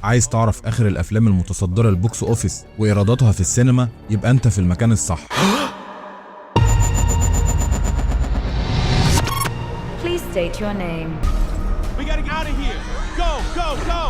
عايز تعرف آخر الأفلام المتصدرة البوكس أوفيس وإيراداتها في السينما؟ يبقى أنت في المكان الصح. Please state your name. We gotta get out of here. Go, go, go.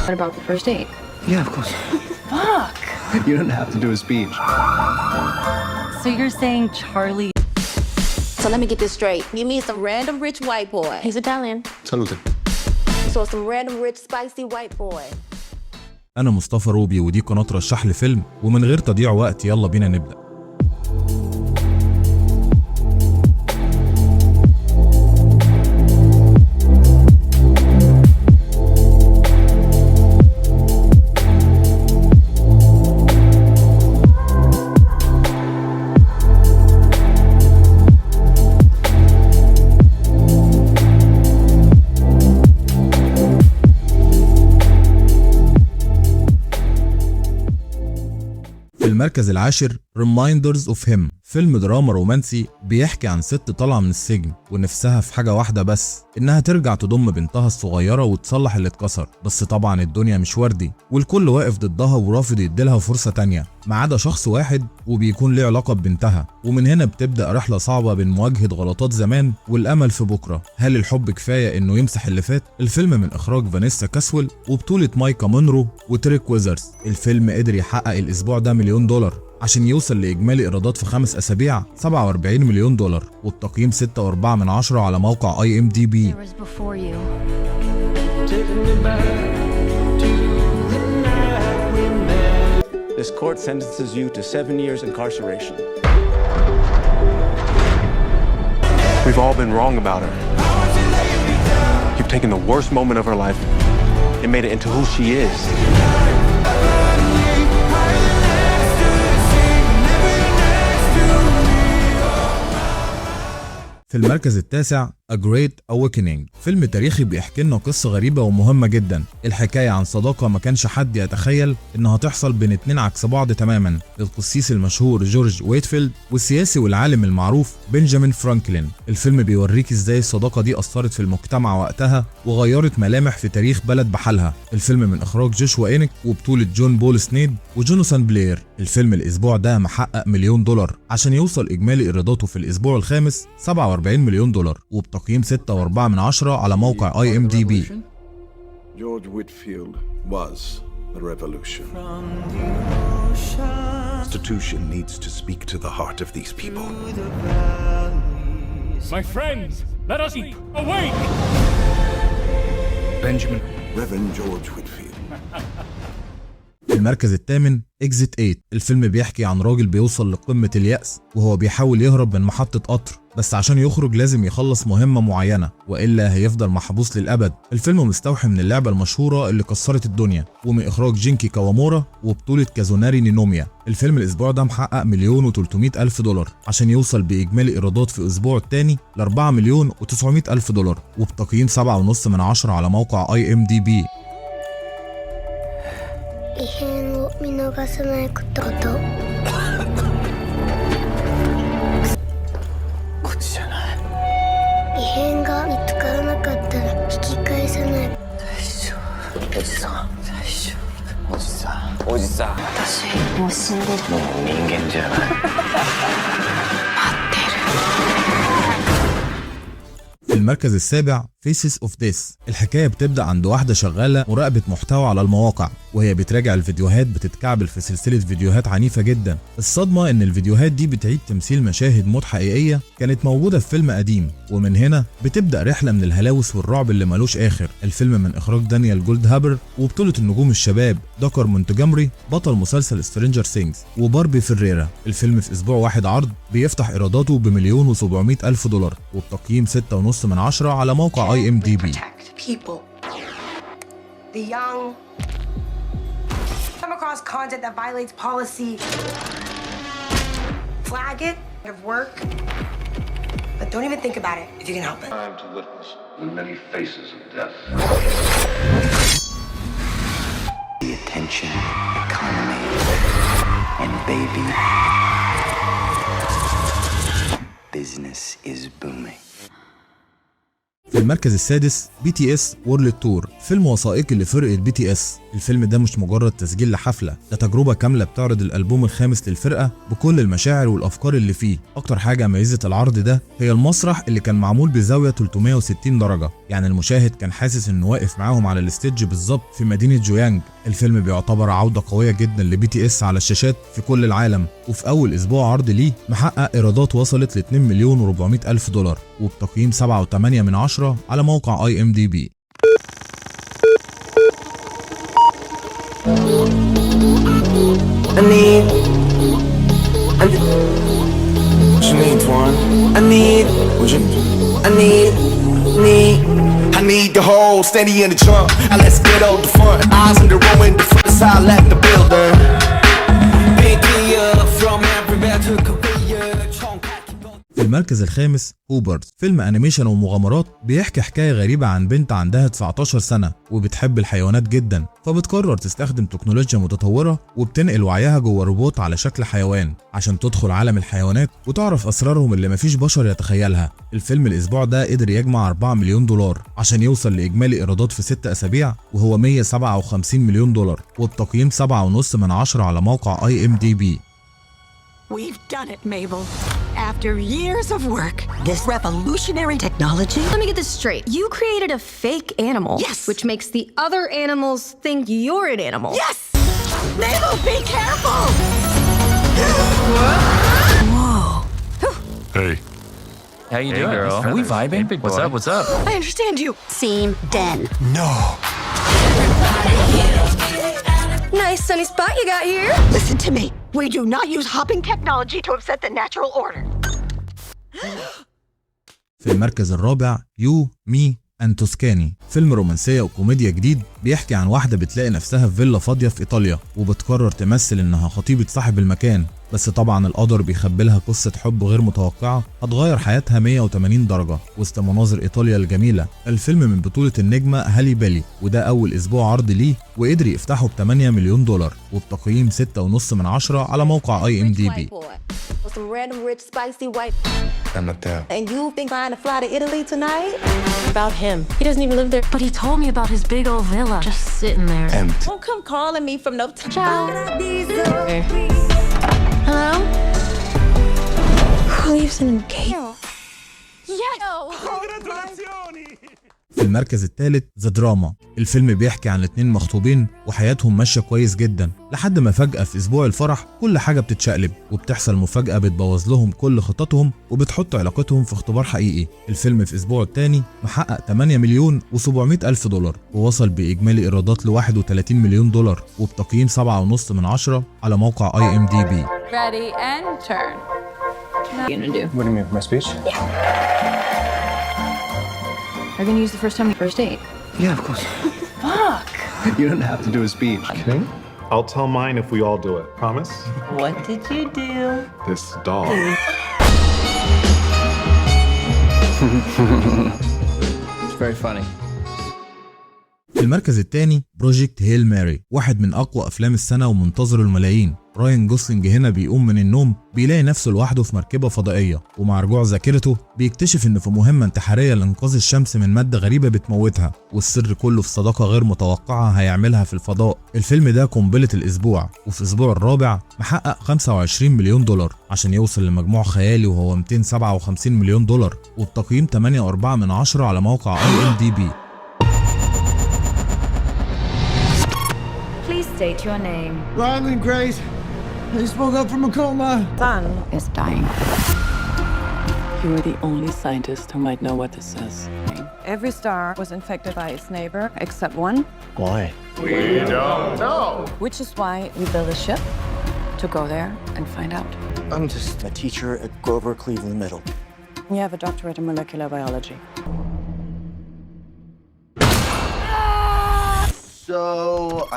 What about the first date? Yeah, of course. Fuck. You don't have to do a speech. So you're saying Charlie? So let me get this straight. You mean some random rich white boy? He's Italian. Salute. So some random rich spicy white boy. أنا مصطفى روبي ودي قناة رشح لي فيلم، ومن غير تضييع وقت يلا بينا نبدأ. في المركز العاشر Reminders of Him، فيلم دراما رومانسي بيحكي عن ست طالعة من السجن ونفسها في حاجة واحدة بس، إنها ترجع تضم بنتها الصغيرة وتصلح اللي اتكسر، بس طبعا الدنيا مش وردي والكل واقف ضدها ورافض يديلها فرصة تانية ما عدا شخص واحد وبيكون ليه علاقة ببنتها. ومن هنا بتبدأ رحلة صعبة بين مواجهة غلطات زمان والأمل في بكرة. هل الحب كفاية إنه يمسح اللي فات؟ الفيلم من إخراج فانيسا كاسويل وبطولة مايكا مونرو وتريك ويزرز. الفيلم قدر يحقق الأسبوع ده $1 مليون عشان يوصل لإجمالي إيرادات في 5 أسابيع $47 مليون، وبتقييم 6.4 على موقع IMDb. This court sentences you to 7 years incarceration. We've all been wrong about her. You've taken the worst moment of her life and made it into who she is. في المركز التاسع A Great Awakening، فيلم تاريخي بيحكي لنا قصة غريبة ومهمة جدا. الحكاية عن صداقة ما كانش حد يتخيل انها تحصل بين اتنين عكس بعض تماما، القسيس المشهور جورج ويتفيلد والسياسي والعالم المعروف بنجامين فرانكلين. الفيلم بيوريك ازاي الصداقة دي أثرت في المجتمع وقتها وغيرت ملامح في تاريخ بلد بحالها. الفيلم من إخراج جوشوا إنك وبطولة جون بول سنيد وجوناثان بلير. الفيلم الأسبوع ده محقق $1 مليون عشان يوصل إجمالي إيراداته في الأسبوع الخامس $47 مليون، وبتقييم 6.4 على موقع IMDb. George Whitfield was a revolution. Constitution needs to speak to the heart of these people. My friends, let us awake. Benjamin. Reverend George Whitfield. المركز الثامن Exit 8، الفيلم بيحكي عن راجل بيوصل لقمة اليأس وهو بيحاول يهرب من محطة قطر، بس عشان يخرج لازم يخلص مهمة معينة وإلا هيفضل محبوس للأبد. الفيلم مستوحي من اللعبة المشهورة اللي كسرت الدنيا ومن إخراج جينكي كوامورا وبطولة كازوناري نينوميا. الفيلم الأسبوع ده محقق $1,300,000 عشان يوصل بإجمالي إيرادات في الأسبوع الثاني $4,900,000 وبتقييم 7.5 على موقع IMDb. 異変を見逃さないことこっちじゃない。異変が見つからなかったら引き返さない。大丈夫。おじさん。大丈夫。おじさん。おじさん。私もう死んでる。もう人間じゃない。في المركز السابع Faces of Death، الحكاية بتبدأ عند واحدة شغالة مراقبة محتوى على المواقع وهي بتراجع الفيديوهات بتتكعبل في سلسلة فيديوهات عنيفة جدا. الصدمة ان الفيديوهات دي بتعيد تمثيل مشاهد موت حقيقية كانت موجودة في فيلم قديم، ومن هنا بتبدأ رحلة من الهلاوس والرعب اللي ملوش آخر. الفيلم من إخراج دانيال جولد هابر وبطولة النجوم الشباب داكر مونتجامري بطل مسلسل سترينجر سينجز وباربي فيريرا. الفيلم في أسبوع واحد عرض بيفتح إيراداته $1,700,000 وبتقييم 6.5 على موقع IMDb. People, the young, come across content that violates policy, flag it at work, but don't even think about it if you can help it. Time to witness the many faces of death. The attention economy and baby business is booming. في المركز السادس BTS World Tour، فيلم وثائقي لفرقة BTS. الفيلم ده مش مجرد تسجيل لحفلة، ده تجربة كاملة بتعرض الألبوم الخامس للفرقة بكل المشاعر والأفكار اللي فيه. أكتر حاجة ميزت العرض ده هي المسرح اللي كان معمول بزاوية 360 درجة، يعني المشاهد كان حاسس إنه واقف معاهم على الاستيدج بالظبط في مدينة جويانج. الفيلم بيعتبر عودة قوية جدا لBTS على الشاشات في كل العالم، وفي أول أسبوع عرض ليه محقق إيرادات وصلت ل $2,400,000 وبتقييم 7.8 على موقع IMDb. I need the whole steady in the trunk. Let's get on the front. Eyes in the room in the front side, left the builder. Pinky up from everywhere to Korea. في المركز الخامس هوبرز، فيلم انيميشن ومغامرات بيحكي حكايه غريبه عن بنت عندها 19 سنه وبتحب الحيوانات جدا، فبتقرر تستخدم تكنولوجيا متطوره وبتنقل وعيها جوه روبوت على شكل حيوان عشان تدخل عالم الحيوانات وتعرف اسرارهم اللي مفيش بشر يتخيلها. الفيلم الاسبوع ده قدر يجمع $4 مليون عشان يوصل لاجمالي ايرادات في 6 اسابيع وهو $157 مليون وبتقييم 7.5 على موقع IMDb. We've done it, Mabel. After years of work, this revolutionary technology... Let me get this straight. You created a fake animal. Yes. Which makes the other animals think you're an animal. Yes! Mabel, be careful! Whoa. Hey. How you doing, girl? Are we vibing? What's up? What's up? I understand you. Seem den. No. Nice sunny spot you got here. Listen to me. We do not use hopping technology to upset the natural order. في المركز الرابع يو مي أند توسكاني، فيلم رومانسية وكوميديا جديد بيحكي عن واحدة بتلاقي نفسها في فيلا فاضية في إيطاليا وبتقرر تمثل إنها خطيبة صاحب المكان، بس طبعا القدر بيخبي لها قصة حب غير متوقعة هتغير حياتها 180 درجة وسط مناظر إيطاليا الجميلة. الفيلم من بطولة النجمة هالي بيلي، وده أول أسبوع عرض ليه وقدر يفتحه ب$8 مليون وبتقييم 6.5 على موقع IMDb. Some random rich spicy white. I'm not there. And you think trying to fly to Italy tonight? About him. He doesn't even live there. But he told me about his big old villa. Just sitting there. Empty. Don't come calling me from no ciao. Hello? Who lives in a cave? Yes! في المركز الثالث ذا دراما، الفيلم بيحكي عن 2 مخطوبين وحياتهم ماشيه كويس جدا لحد ما فجأة في اسبوع الفرح كل حاجه بتتشقلب وبتحصل مفاجأة بتبوظ لهم كل خططهم وبتحط علاقتهم في اختبار حقيقي. الفيلم في اسبوعه الثاني محقق $8,700,000 ووصل باجمالي ايرادات ل $31 مليون وبتقييم 7.5 على موقع IMDb. Ready and turn. What are you gonna do? What do you mean, my speech? Are you gonna use the first time on the first date? Yeah, of course. Fuck. You don't have to do a speech. Okay? I'll tell mine if we all do it. Promise? What did you do? This doll. It's very funny. في المركز الثاني بروجكت هيل ماري، واحد من اقوى افلام السنه ومنتظره الملايين. راين جوسلينج هنا بيقوم من النوم بيلاقي نفسه لوحده في مركبه فضائيه، ومع رجوع ذاكرته بيكتشف ان في مهمه انتحاريه لانقاذ الشمس من ماده غريبه بتموتها، والسر كله في صداقه غير متوقعه هيعملها في الفضاء. الفيلم ده قنبله الاسبوع، وفي الاسبوع الرابع محقق $25 مليون عشان يوصل لمجموع خيالي وهو $257 مليون وبتقييم 8.4 على موقع IMDb. Please state your name. Ryland Grace. He spoke up from a coma. Son Is dying. You are the only scientist who might know what this says. Every star was infected by its neighbor except one. Why? We don't know. Which is why we built a ship to go there and find out. I'm just a teacher at Grover Cleveland Middle. You have a doctorate in molecular biology. So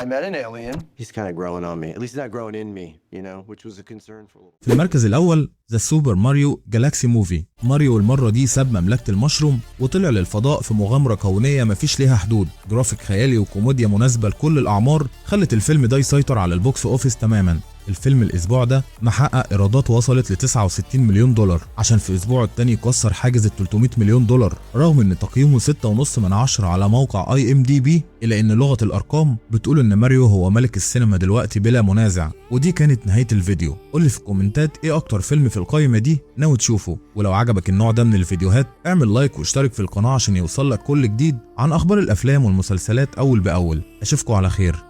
I met an alien. He's kind of growing on me. At least he's not growing in me, you know, which was a concern for a little. في المركز الأول ذا سوبر ماريو جالاكسي موفي. ماريو المرة دي ساب مملكة المشروم وطلع للفضاء في مغامرة كونية مفيش ليها حدود. جرافيك خيالي وكوميديا مناسبة لكل الأعمار خلت الفيلم ده يسيطر على البوكس أوفيس تماما. الفيلم الاسبوع ده محقق ايرادات وصلت ل 69 مليون دولار عشان في اسبوعه التاني يكسر حاجز ال 300 مليون دولار، رغم ان تقييمه 6.5 من 10 على موقع IMDb، الا ان لغة الارقام بتقول ان ماريو هو ملك السينما دلوقتي بلا منازع. ودي كانت نهاية الفيديو. قولي في الكومنتات ايه اكتر فيلم في القائمة دي ناوي تشوفه، ولو عجبك النوع ده من الفيديوهات اعمل لايك واشترك في القناة عشان يوصلك كل جديد عن اخبار الافلام والمسلسلات اول باول. اشوفكم على خير.